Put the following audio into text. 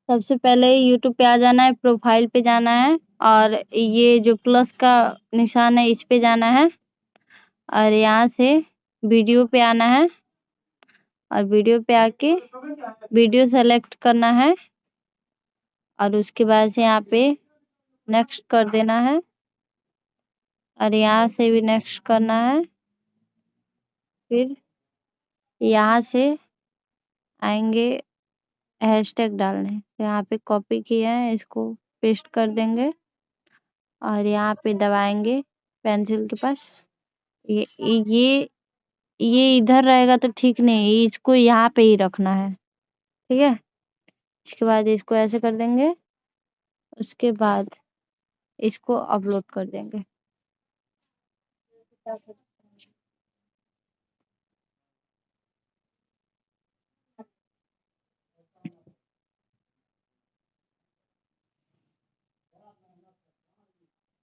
सबसे पहले यूट्यूब पे आ जाना है, प्रोफाइल पे जाना है और ये जो प्लस का निशान है इस पे जाना है और यहाँ से वीडियो पे आना है और वीडियो पे आके वीडियो सेलेक्ट करना है और उसके बाद से यहाँ पे नेक्स्ट कर देना है और यहाँ से भी नेक्स्ट करना है। फिर यहाँ से आएंगे हैशटैग डालने, तो यहाँ पे कॉपी किया है इसको पेस्ट कर देंगे और यहाँ पे दबाएंगे पेंसिल के पास। ये ये इधर रहेगा तो ठीक नहीं, इसको यहाँ पे ही रखना है, ठीक है। इसके बाद इसको ऐसे कर देंगे, उसके बाद इसको अपलोड कर देंगे।